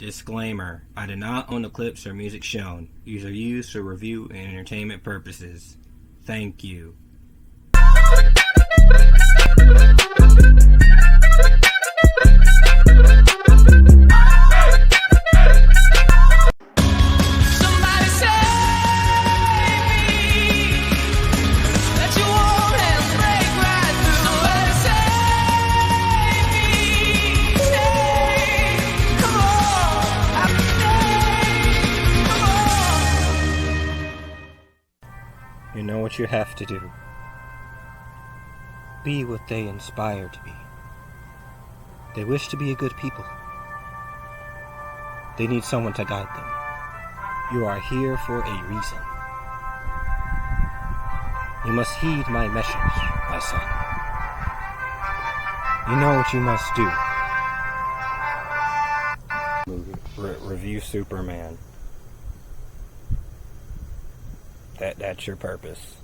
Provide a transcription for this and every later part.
Disclaimer: I do not own the clips or music shown. These are used for review and entertainment purposes. Thank you. You know what you have to do. Be what they inspire to be. They wish to be a good people. They need someone to guide them. You are here for a reason. You must heed my message, my son. You know what you must do. Review Superman. That's your purpose.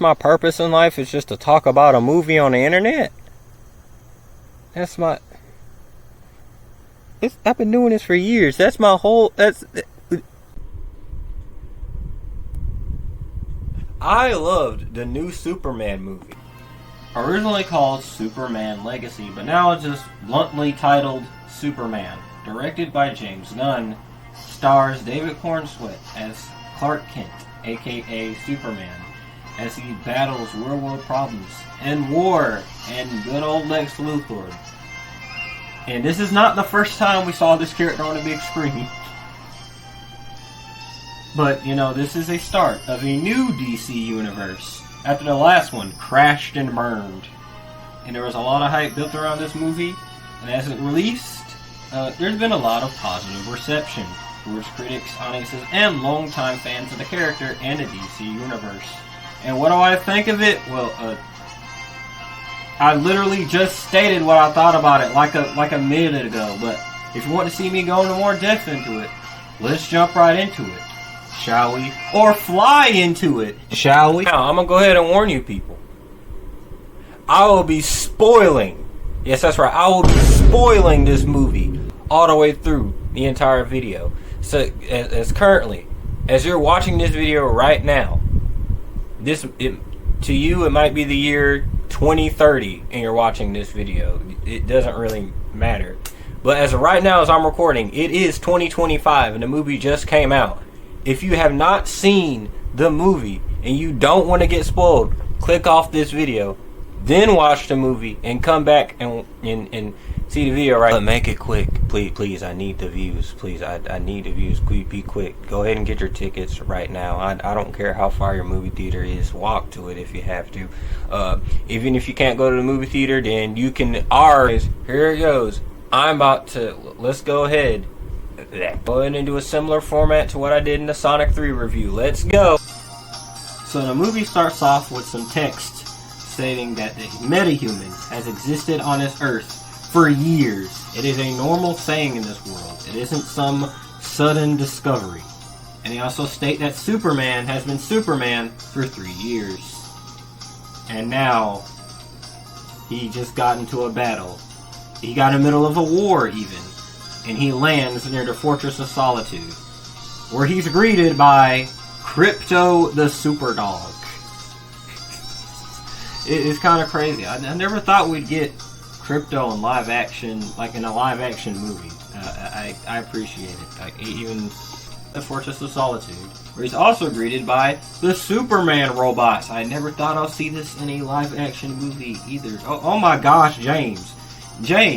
My purpose in life is just to talk about a movie on the internet. I've been doing this for years. That's my whole. I loved the new Superman movie. Originally called Superman Legacy, but now it's just bluntly titled Superman. Directed by James Gunn, stars David Corenswet as Clark Kent, aka Superman, as he battles real-world problems and war and good old Lex Luthor. And this is not the first time we saw this character on a big screen. But, you know, this is a start of a new DC universe after the last one crashed and burned. And there was a lot of hype built around this movie, and as it released, there's been a lot of positive reception towards critics, audiences, and longtime fans of the character and the DC universe. And what do I think of it? Well, I literally just stated what I thought about it like a minute ago, but if you want to see me go into more depth into it, let's jump right into it. Shall we? Or fly into it, shall we? Now, I'm going to go ahead and warn you people. I will be spoiling, yes that's right, I will be spoiling this movie all the way through the entire video. So, as currently, as you're watching this video right now, to you it might be the year 2030 and you're watching this video. It doesn't really matter. But as of right now, as I'm recording, it is 2025 and the movie just came out. If you have not seen the movie and you don't want to get spoiled, click off this video, then watch the movie and come back and see the video, right? But make it quick, please. I need the views, please. I need the views. Please be quick. Go ahead and get your tickets right now. I don't care how far your movie theater is. Walk to it if you have to. Even if you can't go to the movie theater, then you can. Here it goes. I'm about to. Let's go ahead. Go ahead and do a similar format to what I did in the Sonic 3 review. Let's go. So the movie starts off with some text stating that the metahuman has existed on this earth for years. It is a normal thing in this world. It isn't some sudden discovery. And they also state that Superman has been Superman for 3 years. And now, he just got into a battle. He got in the middle of a war even. And he lands near the Fortress of Solitude, where he's greeted by Crypto the Superdog. It's kind of crazy. I never thought we'd get Crypto in live action, like in a live action movie. I appreciate it. Like, even the Fortress of Solitude, where he's also greeted by the Superman robots. I never thought I'll see this in a live action movie either. Oh my gosh, James,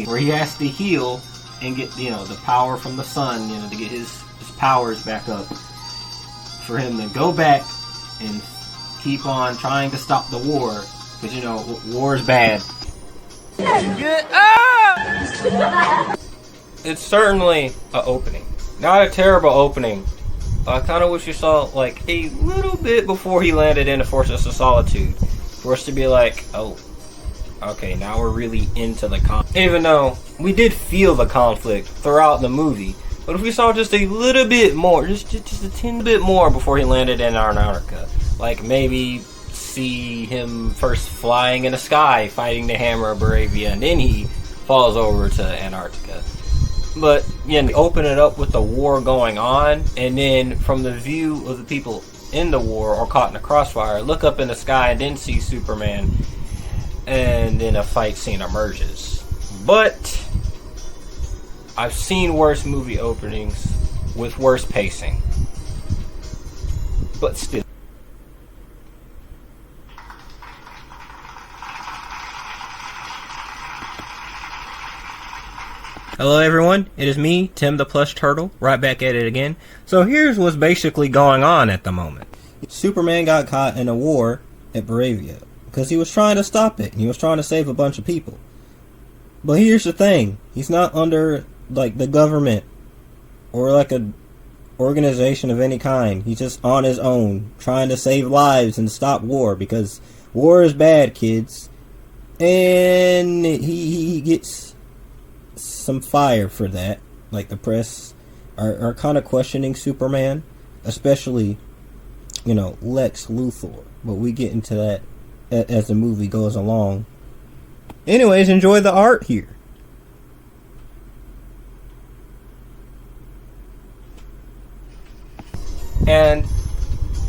where he has to heal and get, you know, the power from the sun, you know, to get his powers back up, for him to go back and keep on trying to stop the war, because, you know, war is bad. Get up! It's certainly an opening. Not a terrible opening. I kind of wish you saw, like, a little bit before he landed in the Fortress of Solitude, for us to be like, oh, okay, now we're really into the conflict. Even though we did feel the conflict throughout the movie, but if we saw just a little bit more, just a tin bit more before he landed in Antarctica, like maybe see him first flying in the sky, fighting the Hammer of Baravia, and then he falls over to Antarctica. But yeah, they open it up with the war going on, and then from the view of the people in the war or caught in the crossfire, look up in the sky and then see Superman, and then a fight scene emerges. But I've seen worse movie openings with worse pacing. But still. Hello everyone, it is me, Tim the Plush Turtle, right back at it again. So here's what's basically going on at the moment. Superman got caught in a war at Baravia because he was trying to stop it. He was trying to save a bunch of people. But here's the thing, he's not under like the government or like a organization of any kind. He's just on his own, trying to save lives and stop war, because war is bad, kids. And he gets some fire for that. Like, the press are kind of questioning Superman, especially, you know, Lex Luthor. But we get into that as the movie goes along. Anyways, enjoy the art here. And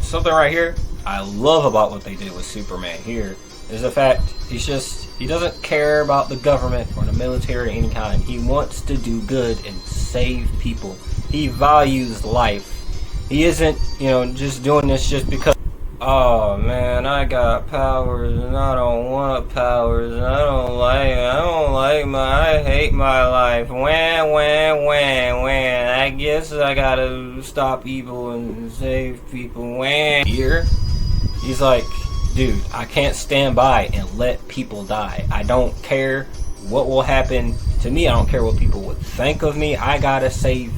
something right here I love about what they did with Superman here is the fact he doesn't care about the government or the military of any kind. He wants to do good and save people. He values life. He isn't, you know, just doing this just because, oh man, I got powers and I don't want powers and I hate my life. When. I guess I gotta stop evil and save people. When. Here, he's like, dude, I can't stand by and let people die. I don't care what will happen to me. I don't care what people would think of me. I gotta save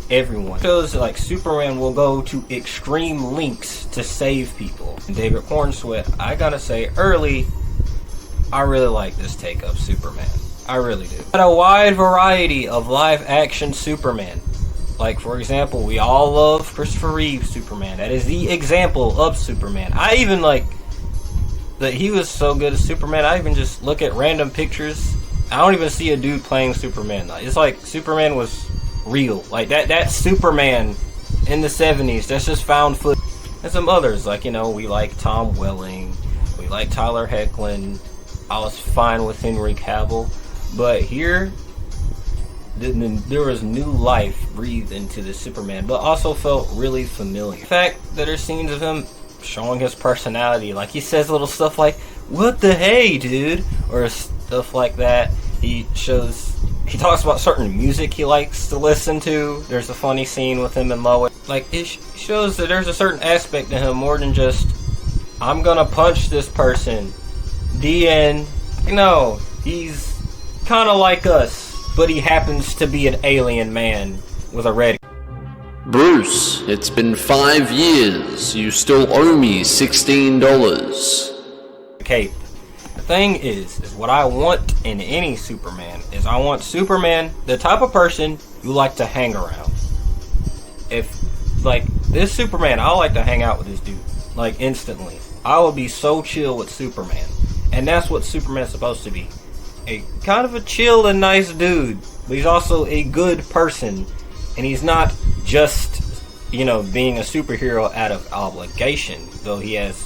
everyone. It feels like Superman will go to extreme lengths to save people. And David Corenswet, I gotta say, early, I really like this take of Superman. I really do. Got a wide variety of live action Superman. Like, for example, we all love Christopher Reeve's Superman. That is the example of Superman. I even like that he was so good as Superman. I even just look at random pictures. I don't even see a dude playing Superman. It's like Superman was real. Like that Superman in the 70s, that's just found footage. And some others, like, you know, we like Tom Welling, we like Tyler Hoechlin. I was fine with Henry Cavill, but here there was new life breathed into the Superman, but also felt really familiar. The fact that there's scenes of him showing his personality, like he says little stuff like, "What the hey, dude," or stuff like that. He talks about certain music he likes to listen to. There's a funny scene with him and Lois. Like, it shows that there's a certain aspect to him more than just, I'm gonna punch this person. The end. You know, he's kind of like us, but he happens to be an alien man with a red Bruce, it's been 5 years. You still owe me $16. cape. The thing is what I want in any Superman is I want Superman, the type of person you like to hang around. If, like, this Superman, I like to hang out with this dude, like, instantly. I will be so chill with Superman. And that's what Superman's supposed to be. A kind of a chill and nice dude, but he's also a good person. And he's not just, you know, being a superhero out of obligation, though he has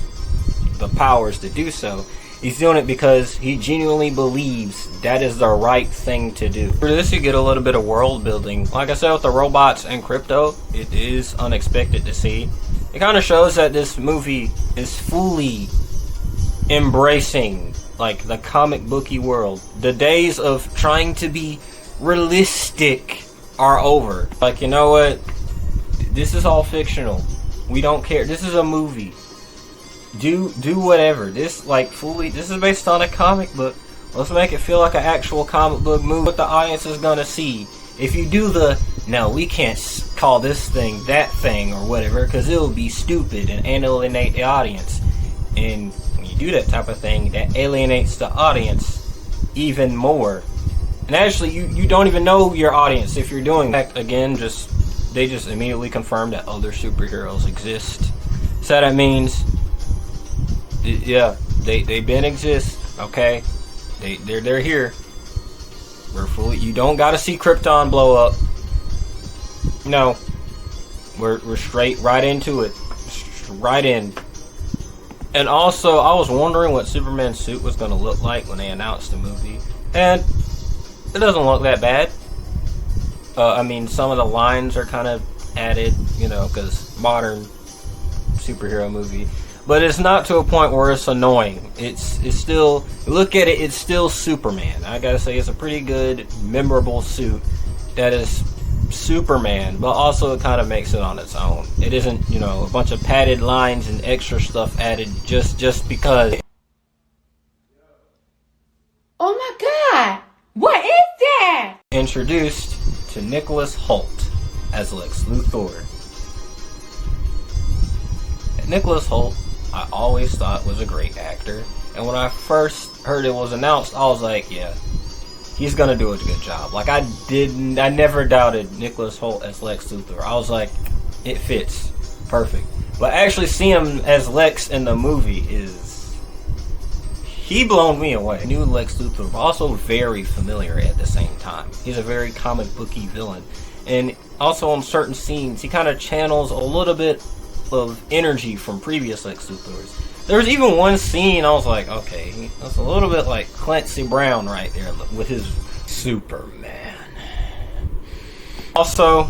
the powers to do so. He's doing it because he genuinely believes that is the right thing to do. For this, you get a little bit of world building. Like I said, with the robots and crypto, it is unexpected to see. It kind of shows that this movie is fully embracing, like, the comic booky world. The days of trying to be realistic are over. Like, you know what? This is all fictional. We don't care. This is a movie. Do whatever. This, like, fully, this is based on a comic book. Let's make it feel like an actual comic book movie. What the audience is gonna see. If you do no, we can't call this thing that thing or whatever, because it'll be stupid and alienate the audience. And when you do that type of thing, that alienates the audience even more. And actually, you don't even know your audience if you're doing that. Again, they just immediately confirm that other superheroes exist. So that means Yeah, they been exist. Okay, they're here. We're fully. You don't gotta see Krypton blow up. No, we're straight right into it. Right in. And also, I was wondering what Superman's suit was gonna look like when they announced the movie, and it doesn't look that bad. I mean, some of the lines are kind of added, you know, because modern superhero movie. But it's not to a point where it's annoying. It's still, look at it, it's still Superman. I gotta say, it's a pretty good, memorable suit that is Superman, but also it kind of makes it on its own. It isn't, you know, a bunch of padded lines and extra stuff added just because. Oh my God! What is that? Introduced to Nicholas Hoult as Lex Luthor. Nicholas Hoult, I always thought was a great actor, and when I first heard it was announced, I was like, yeah, he's gonna do a good job. Like, I never doubted Nicholas Hoult as Lex Luthor. I was like, it fits perfect. But actually see him as Lex in the movie he blown me away. New Lex Luthor, but also very familiar at the same time. He's a very comic booky villain, and also in certain scenes he kind of channels a little bit of energy from previous Lex Luthors. There was even one scene I was like, okay, that's a little bit like Clancy Brown right there with his Superman. Also,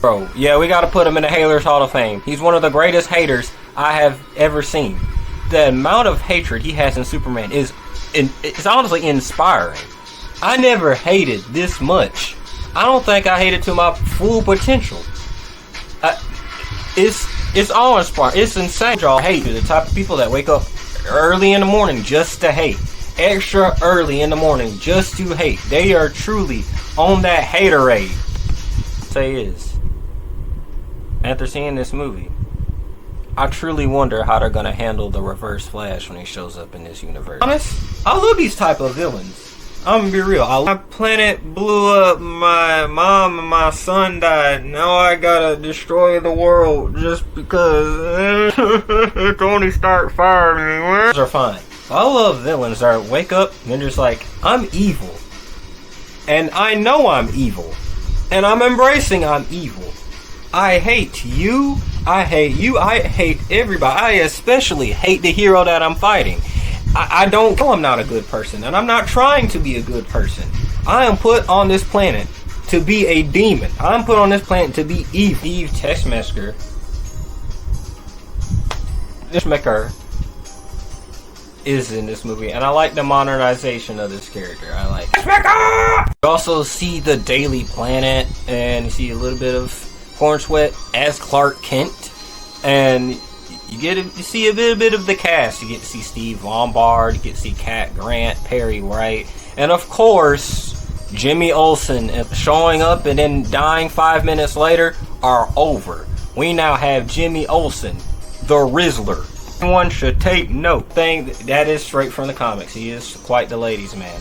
bro, yeah, we gotta put him in the Haters Hall of Fame. He's one of the greatest haters I have ever seen. The amount of hatred he has in Superman it's honestly inspiring. I never hated this much. I don't think I hated to my full potential. It's all inspiring. It's insane. Y'all hate the type of people that wake up early in the morning just to hate. Extra early in the morning just to hate. They are truly on that haterade. Say is, after seeing this movie, I truly wonder how they're gonna handle the Reverse Flash when he shows up in this universe. Honest, I love these type of villains. I'm gonna be real. My planet blew up, my mom and my son died. Now I gotta destroy the world just because Tony Stark fired me. Those are fine. I love villains that wake up and they're just like, I'm evil. And I know I'm evil. And I'm embracing I'm evil. I hate you. I hate you. I hate everybody. I especially hate the hero that I'm fighting. I don't know I'm not a good person, and I'm not trying to be a good person. I am put on this planet to be a demon. I'm put on this planet to be evil. Eve Textmaker. Is in this movie, and I like the modernization of this character. I like it. You also see the Daily Planet, and you see a little bit of Corenswet as Clark Kent, and you see a bit of the cast. You get to see Steve Lombard, you get to see Cat Grant, Perry Wright, and of course Jimmy Olsen showing up and then dying 5 minutes later are over. We now have Jimmy Olsen, the Rizzler. One should take note. That is straight from the comics. He is quite the ladies' man.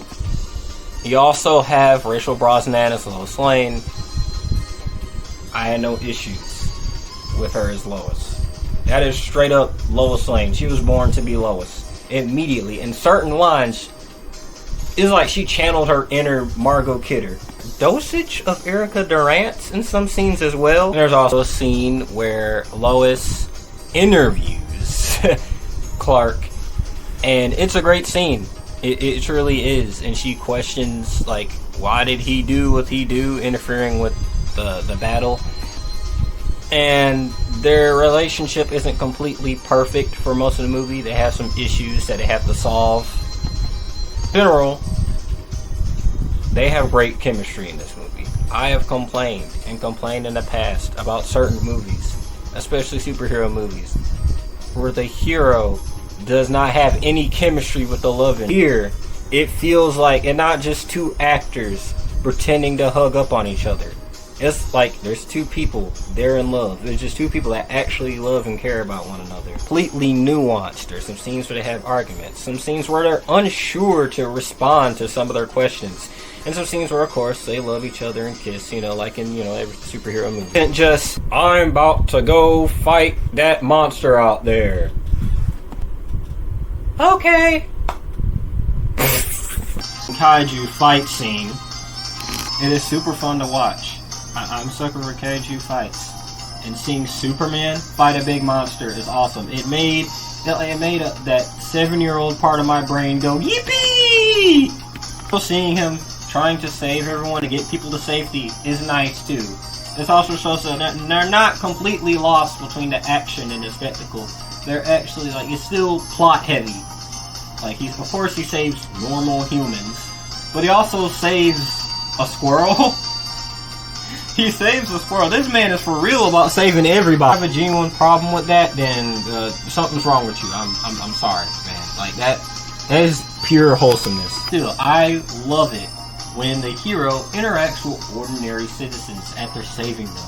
You also have Rachel Brosnahan as Lois Lane. I had no issues with her as Lois. That is straight up Lois Lane. She was born to be Lois. Immediately. In certain lines, it's like she channeled her inner Margot Kidder. Dosage of Erica Durant in some scenes as well. And there's also a scene where Lois interviews Clark, and it's a great scene. It truly is. And she questions, like, why did he do what he do, interfering with the battle. And their relationship isn't completely perfect for most of the movie. They have some issues that they have to solve. In general, they have great chemistry in this movie. I have complained in the past about certain movies, especially superhero movies, where the hero does not have any chemistry with the love interest. Here, it feels like, and not just two actors pretending to hug up on each other. It's like there's two people, they're in love. There's just two people that actually love and care about one another. Completely nuanced. There's some scenes where they have arguments. Some scenes where they're unsure to respond to some of their questions. And some scenes where, of course, they love each other and kiss, like in, every superhero movie. And just, I'm about to go fight that monster out there. Okay. Kaiju fight scene. It is super fun to watch. I'm sucker for kaiju fights, and seeing Superman fight a big monster is awesome. It made that 7-year-old part of my brain go yippee. Seeing him trying to save everyone to get people to safety is nice too. This also shows that they're not completely lost between the action and the spectacle. They're actually like, it's still plot heavy. Like, of course he saves normal humans, but he also saves a squirrel. He saves a squirrel. This man is for real about saving everybody. If I have a genuine problem with that, then something's wrong with you. I'm sorry, man. Like, that is pure wholesomeness. Still, I love it when the hero interacts with ordinary citizens after saving them.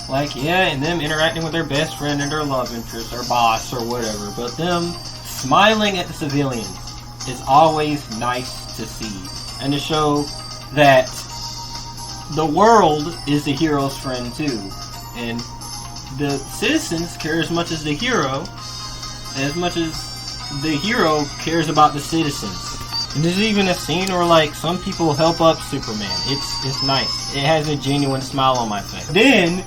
Like, yeah, and them interacting with their best friend and their love interest, their boss, or whatever, but them smiling at the civilians is always nice to see. And to show that the world is the hero's friend too. And the citizens care as much as the hero cares about the citizens. And there's even a scene where, like, some people help up Superman. It's nice. It has a genuine smile on my face. Then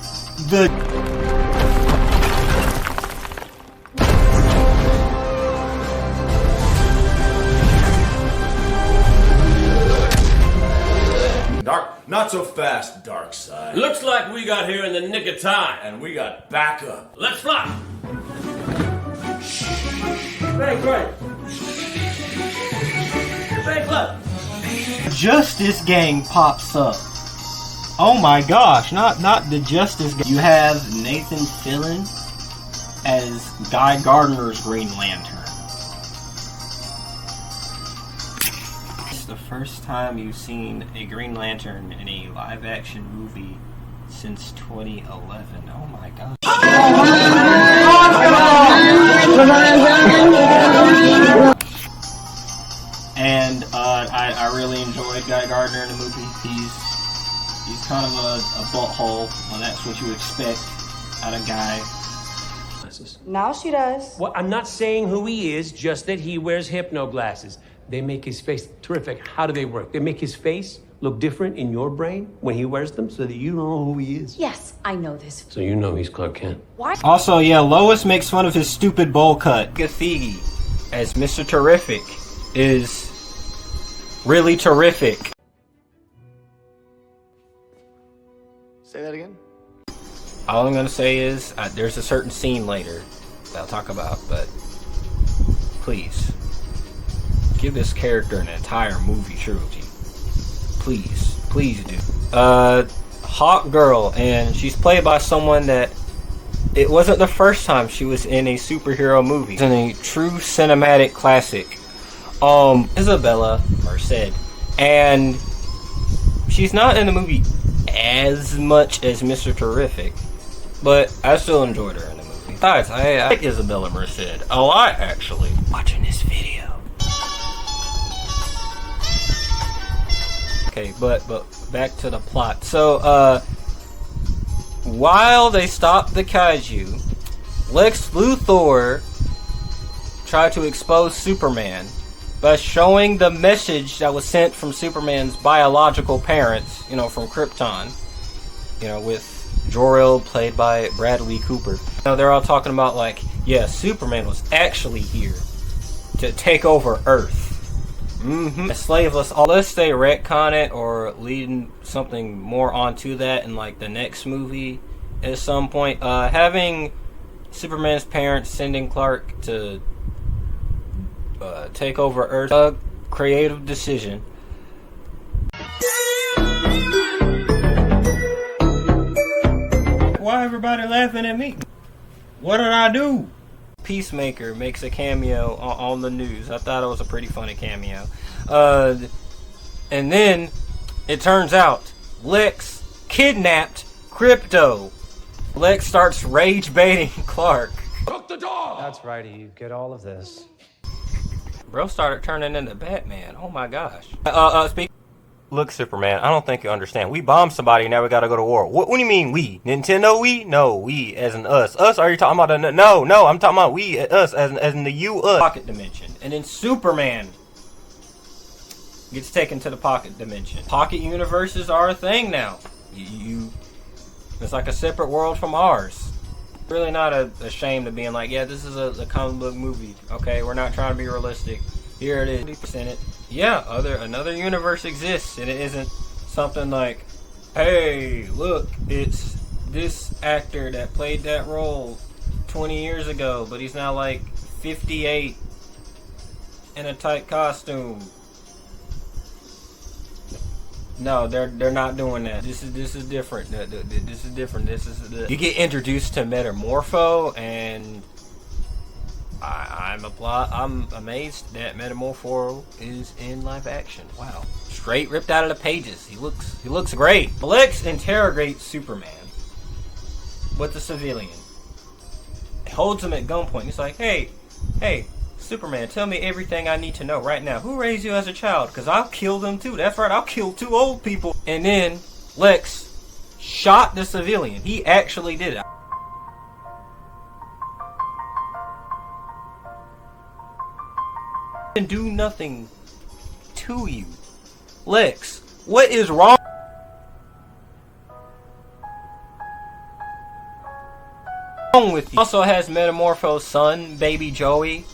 Not so fast, dark side. Looks like we got here in the nick of time. And we got backup. Let's fly! Great. Look! Justice Gang pops up. Oh my gosh, not the Justice Gang. You have Nathan Fillion as Guy Gardner's Green Lantern. It's the first time you've seen a Green Lantern in a live-action movie since 2011. Oh my gosh. And I really enjoyed Guy Gardner in the movie. He's kind of a butthole. Well, that's what you expect out of Guy. Now she does. Well, I'm not saying who he is, just that he wears hypno glasses. They make his face terrific. How do they work? They make his face look different in your brain when he wears them so that you know who he is. Yes, I know this. So you know he's Clark Kent. Why? Also, yeah, Lois makes fun of his stupid bowl cut. Gathegi as Mr. Terrific is really terrific. Say that again? All I'm gonna say is there's a certain scene later that I'll talk about, but please give this character an entire movie trilogy. Please do. Hawkgirl, and she's played by someone that it wasn't the first time she was in a superhero movie. It's in a true cinematic classic. Isabela Merced, and she's not in the movie as much as Mr. Terrific, but I still enjoyed her in the movie. Besides, I like Isabela Merced a lot, actually. Watching this video. Okay, but back to the plot. So, while they stop the kaiju, Lex Luthor tried to expose Superman by showing the message that was sent from Superman's biological parents, from Krypton, with Jor-El played by Bradley Cooper. They're all talking about, like, yeah, Superman was actually here to take over Earth. Slave us all. Unless they retcon it or leading something more onto that in, like, the next movie at some point. Having Superman's parents sending Clark to take over Earth, a creative decision. Why everybody laughing at me? What did I do? Peacemaker makes a cameo on the news. I thought it was a pretty funny cameo. And then it turns out Lex kidnapped Crypto. Lex starts rage baiting Clark. Cook the dog! That's right, you get all of this. Bro started turning into Batman. Oh my gosh. Look, Superman, I don't think you understand. We bombed somebody, now we gotta go to war. What do you mean we? Nintendo we? No, we as in us. Us, are you talking about no, I'm talking about we, us, as in the you, us. Pocket dimension. And then Superman gets taken to the pocket dimension. Pocket universes are a thing now. It's like a separate world from ours. Really not ashamed of being like, yeah, this is a comic book movie. Okay, we're not trying to be realistic. Here it is. In it. Yeah, another universe exists, and it isn't something like, hey, look, it's this actor that played that role 20 years ago, but he's now like 58 in a tight costume. No, they're not doing that. This is different. This is different. You get introduced to Metamorpho, and I'm amazed that Metamorpho is in live action. Wow, straight ripped out of the pages. He looks great. Lex interrogates Superman with the civilian. Holds him at gunpoint. He's like, hey, Superman, tell me everything I need to know right now. Who raised you as a child? Because I'll kill them too. That's right, I'll kill 2 old people. And then Lex shot the civilian. He actually did it. And do nothing to you. Lex, what is wrong with you? Also has Metamorpho's son, baby Joey.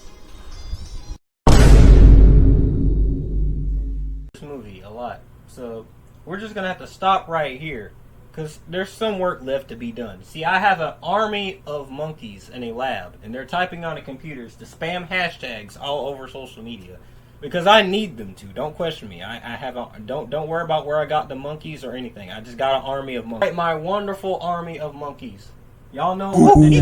Movie a lot, so we're just gonna have to stop right here because there's some work left to be done. See, I have an army of monkeys in a lab, and they're typing on the computers to spam hashtags all over social media because I need them to. Don't question me. I have a don't worry about where I got the monkeys or anything. I just got an army of monkeys. My wonderful army of monkeys. Y'all know what to do.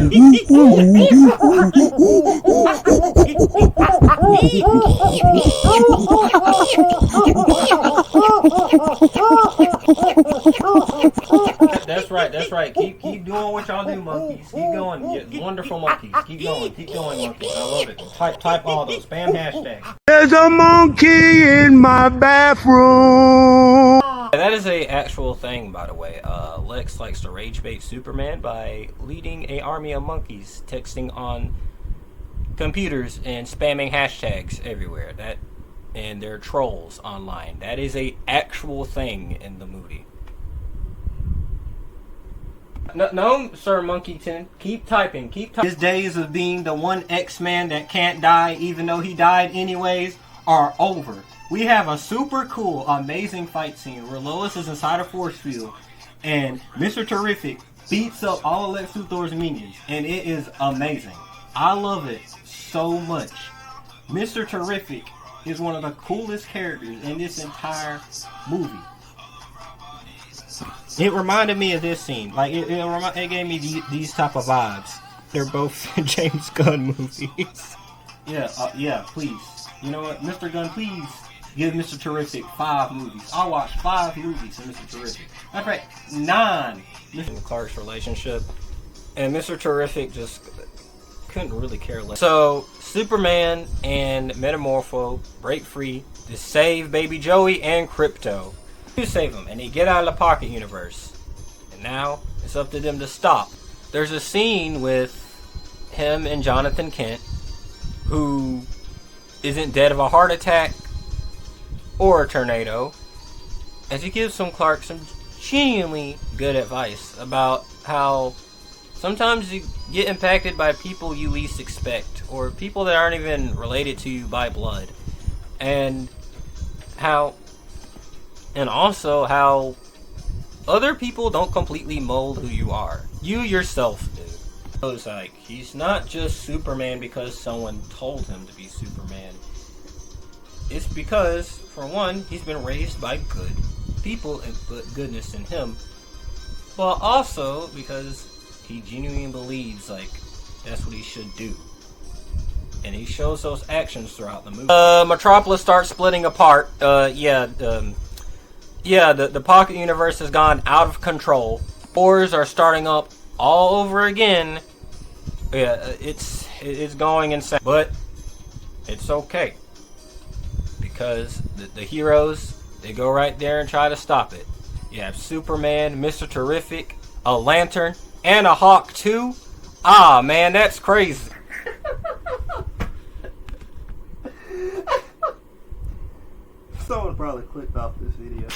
That's right. Keep doing what y'all do, monkeys. Keep going. Yeah, wonderful monkeys. Keep going, monkeys. I love it. Type all those. Spam hashtags. There's a monkey in my bathroom. That is a actual thing, by the way. Lex likes to rage bait Superman by leading a army of monkeys, texting on computers and spamming hashtags everywhere. And they're trolls online. That is a actual thing in the movie. No, Sir Monkeyton. Keep typing. His days of being the one X-Man that can't die, even though he died anyways, are over. We have a super cool, amazing fight scene where Lois is inside a force field and Mr. Terrific beats up all of Lex Luthor's minions, and it is amazing. I love it so much. Mr. Terrific is one of the coolest characters in this entire movie. It reminded me of this scene. Like it gave me these type of vibes. They're both James Gunn movies. Yeah, please. You know what, Mr. Gunn, please give Mr. Terrific 5 movies. I'll watch 5 movies of Mr. Terrific. That's right, 9. And Clark's relationship, and Mr. Terrific just couldn't really care less. So Superman and Metamorpho break free to save Baby Joey and Crypto. To save them, and they get out of the Pocket Universe. And now it's up to them to stop. There's a scene with him and Jonathan Kent, who isn't dead of a heart attack or a tornado, as he gives Clark some genuinely good advice about how sometimes you get impacted by people you least expect, or people that aren't even related to you by blood, and also how other people don't completely mold who you are. You yourself do. So it's like, he's not just Superman because someone told him to be Superman. It's because, for one, he's been raised by good people and put goodness in him. But also because he genuinely believes, like, that's what he should do. And he shows those actions throughout the movie. Metropolis starts splitting apart. The Pocket Universe has gone out of control. Wars are starting up all over again. Yeah, it's going insane. But it's okay. Because the heroes They go right there and try to stop it. You have Superman, Mr. Terrific, a Lantern, and a Hawk too. Ah, man, that's crazy. Someone probably clicked off this video.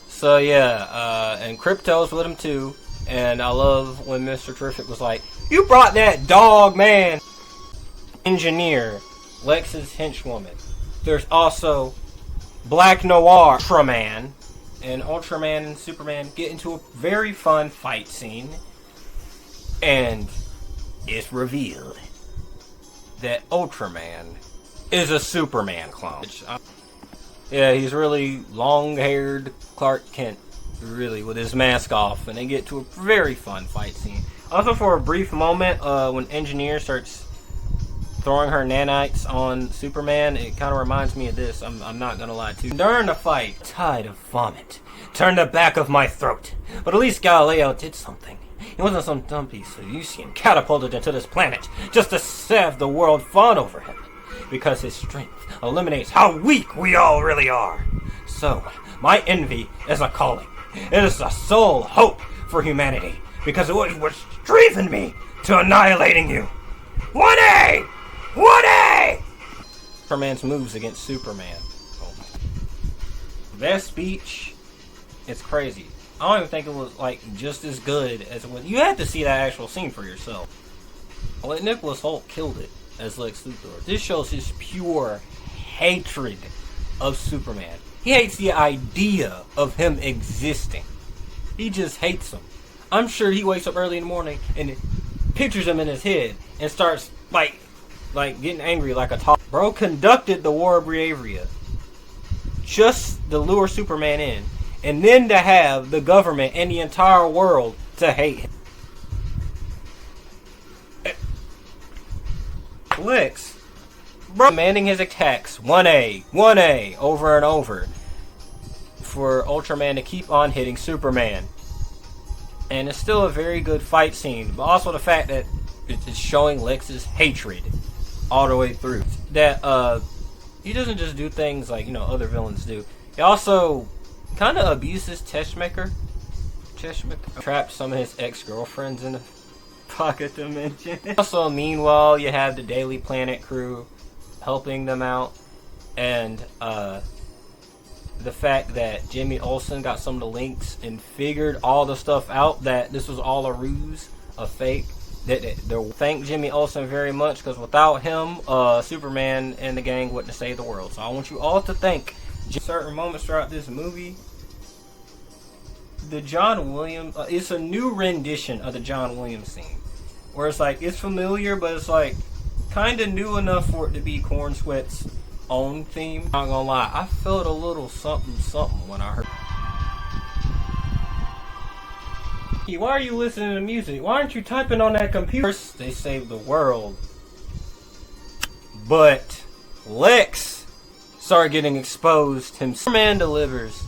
So yeah, and Crypto's with him too. And I love when Mr. Terrific was like, "You brought that dog, man." Engineer, Lex's henchwoman. There's also Black Noir, Ultraman, and Ultraman and Superman get into a very fun fight scene. And it's revealed that Ultraman is a Superman clone. Yeah, he's really long-haired Clark Kent, really, with his mask off, and they get to a very fun fight scene. Also, for a brief moment, when Engineer starts throwing her nanites on Superman, it kind of reminds me of this. I'm not gonna lie to you. During the fight, tide of vomit turned the back of my throat, but at least Galileo did something. He wasn't some dumb piece of Lucian catapulted into this planet just to have the world fawn over him, because his strength eliminates how weak we all really are. So, my envy is a calling. It is the sole hope for humanity, because it was what's driven me to annihilating you. 1A! 1A! Superman's moves against Superman. That speech, it's crazy. I don't even think it was like just as good as it was. You had to see that actual scene for yourself. Like, Nicholas Hoult killed it as Lex Luthor. This shows his pure hatred of Superman. He hates the idea of him existing. He just hates him. I'm sure he wakes up early in the morning and pictures him in his head and starts like getting angry like a top. Bro conducted the War of Bravia just to lure Superman in, and then to have the government and the entire world to hate him. Lex, bro, demanding his attacks 1A over and over for Ultraman to keep on hitting Superman. And it's still a very good fight scene, but also the fact that it's showing Lex's hatred all the way through. That he doesn't just do things like, you know, other villains do. He also kind of abuses Teshmaker. Trapped some of his ex-girlfriends in the pocket dimension. Also, meanwhile, you have the Daily Planet crew helping them out, and the fact that Jimmy Olsen got some of the links and figured all the stuff out, that this was all a ruse, a fake. Thank Jimmy Olsen very much, because without him, Superman and the gang wouldn't have saved the world. So I want you all to thank certain moments throughout this movie. The John Williams, it's a new rendition of the John Williams scene, where it's like, it's familiar, but it's like kind of new enough for it to be Corenswet's own theme. Not gonna lie, I felt a little something when I heard. Hey, why are you listening to music? Why aren't you typing on that computer? First, they saved the world, but Lex started getting exposed himself. Superman delivers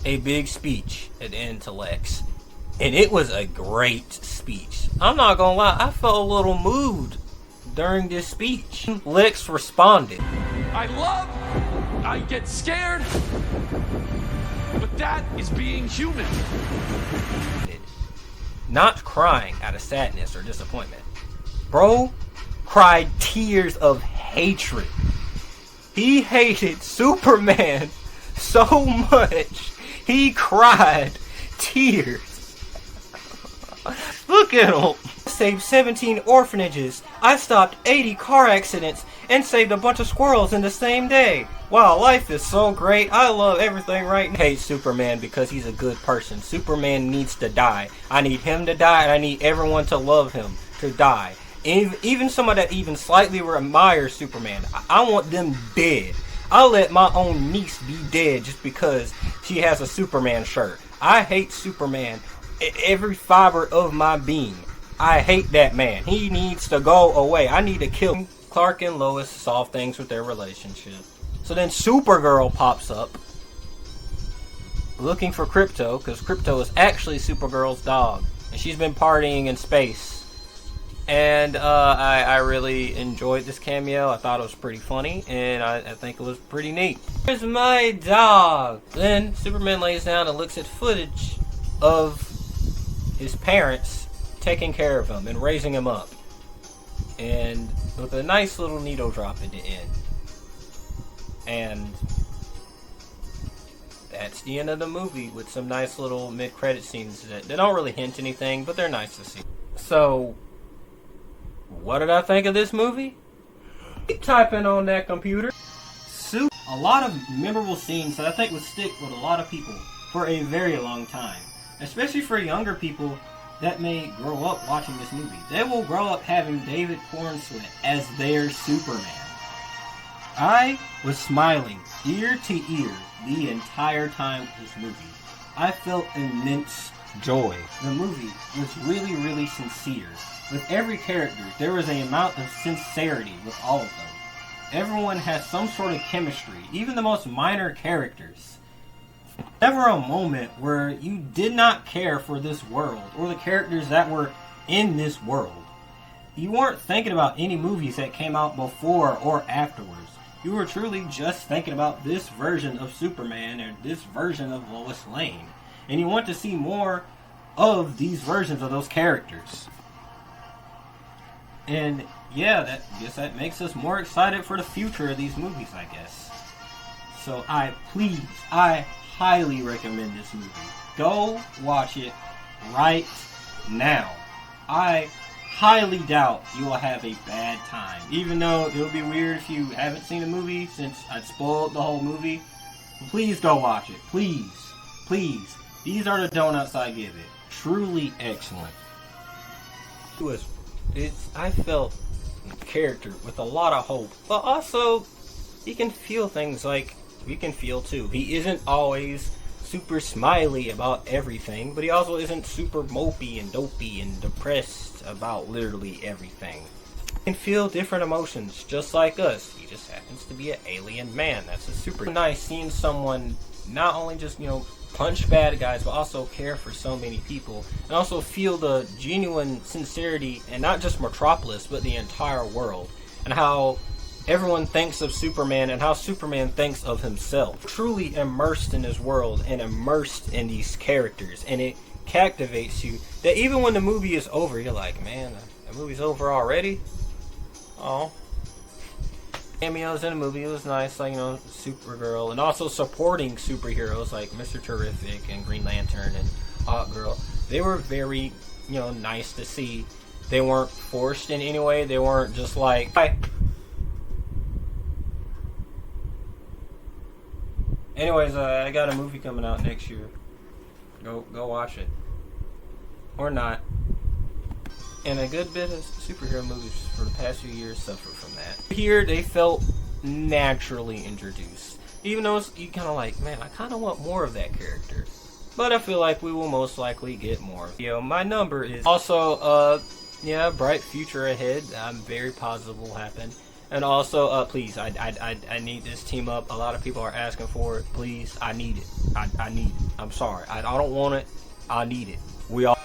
a big speech at the end to Lex, and it was a great speech. I'm not gonna lie, I felt a little moved during this speech. Lex responded. I get scared, but that is being human. Not crying out of sadness or disappointment. Bro cried tears of hatred. He hated Superman so much, he cried tears. Look at him. Saved 17 orphanages. I stopped 80 car accidents and saved a bunch of squirrels in the same day. Wow, life is so great. I love everything right now. I hate Superman because he's a good person. Superman needs to die. I need him to die, and I need everyone to love him to die. Even someone that even slightly admires Superman, I want them dead. I'll let my own niece be dead just because she has a Superman shirt. I hate Superman. Every fiber of my being. I hate that man. He needs to go away. I need to kill him. Clark and Lois solve things with their relationship. So then Supergirl pops up looking for Crypto, because Crypto is actually Supergirl's dog, and she's been partying in space And I really enjoyed this cameo. I thought it was pretty funny, and I think it was pretty neat. Here's my dog. Then Superman lays down and looks at footage of his parents taking care of him and raising him up, and with a nice little needle drop at the end. And that's the end of the movie, with some nice little mid-credit scenes that they don't really hint anything, but they're nice to see. So, what did I think of this movie? Keep typing on that computer. A lot of memorable scenes that I think would stick with a lot of people for a very long time. Especially for younger people that may grow up watching this movie. They will grow up having David Corenswet as their Superman. I was smiling ear to ear the entire time of this movie. I felt immense joy. The movie was really, really sincere. With every character, there was an amount of sincerity with all of them. Everyone has some sort of chemistry, even the most minor characters. Never a moment where you did not care for this world or the characters that were in this world. You weren't thinking about any movies that came out before or afterwards. You were truly just thinking about this version of Superman and this version of Lois Lane. And you want to see more of these versions of those characters. And yeah, that makes us more excited for the future of these movies, I guess. So I highly recommend this movie. Go watch it right now. I highly doubt you will have a bad time. Even though it would be weird if you haven't seen the movie, since I spoiled the whole movie. Please go watch it. Please. Please. These are the donuts I give it. Truly excellent. I felt character with a lot of hope, but also he can feel things like we can feel too. He isn't always super smiley about everything, but he also isn't super mopey and dopey and depressed about literally everything. He can feel different emotions just like us. He just happens to be an alien man. That's a super nice seeing someone not only just, punch bad guys, but also care for so many people, and also feel the genuine sincerity, and not just Metropolis, but the entire world, and how everyone thinks of Superman, and how Superman thinks of himself. Truly immersed in his world, and immersed in these characters, and it captivates you, that even when the movie is over, you're like, man, the movie's over already? Oh. Cameos in the movie, it was nice, like, Supergirl, and also supporting superheroes like Mr. Terrific and Green Lantern and Hawkgirl. They were very, nice to see. They weren't forced in any way. They weren't just like, hi. Anyways, I got a movie coming out next year. Go watch it. Or not. And a good bit of superhero movies for the past few years suffer from that. Here, they felt naturally introduced. Even though you kind of like, man, I kind of want more of that character. But I feel like we will most likely get more. My number is also, bright future ahead. I'm very positive will happen. And also, please, I need this team up. A lot of people are asking for it. Please, I need it. I need it. I'm sorry. I don't want it. I need it. We all.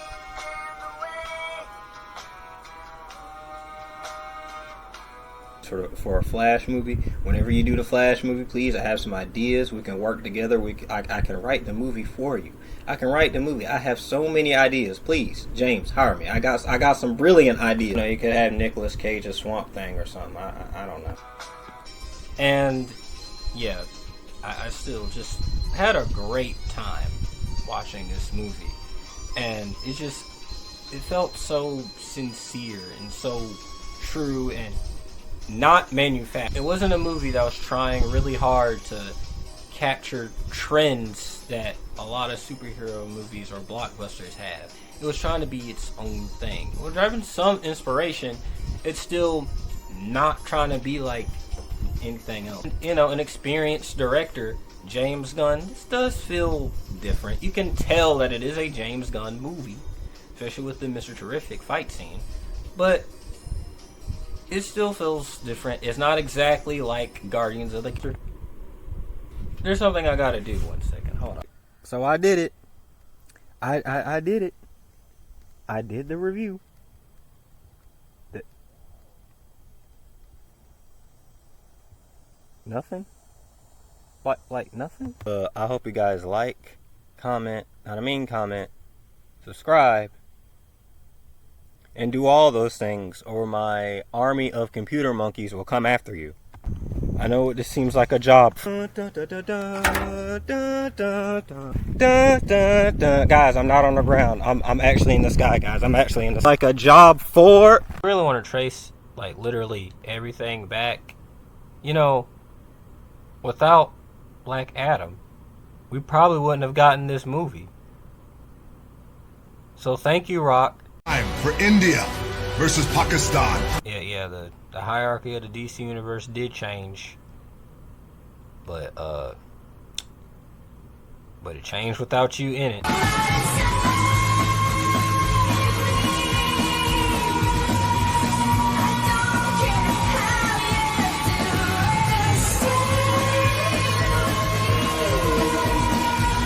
For a Flash movie, whenever you do the Flash movie, please, I have some ideas. We can work together. I can write the movie for you. I can write the movie. I have so many ideas. Please, James, hire me. I got some brilliant ideas. You could have Nicolas Cage as Swamp Thing or something. I don't know. And yeah, I still just had a great time watching this movie, and it felt so sincere and so true and not manufactured. It wasn't a movie that was trying really hard to capture trends that a lot of superhero movies or blockbusters have. It was trying to be its own thing. It was driving some inspiration. It's still not trying to be like anything else. An experienced director, James Gunn, this does feel different. You can tell that it is a James Gunn movie, especially with the Mr. Terrific fight scene. But it still feels different. It's not exactly like Guardians of the... There's something I gotta do. 1 second. Hold on. So I did it. I did it. I did the review. nothing? Like nothing? I hope you guys like, comment, comment, subscribe, and do all those things, or my army of computer monkeys will come after you. I know this seems like a job. Guys, I'm not on the ground. I'm actually in the sky, guys. I'm actually in the like a job for. I really want to trace like literally everything back. You know, without Black Adam, we probably wouldn't have gotten this movie. So thank you, Rock. For India versus Pakistan. Yeah, the hierarchy of the DC universe did change. But it changed without you in it.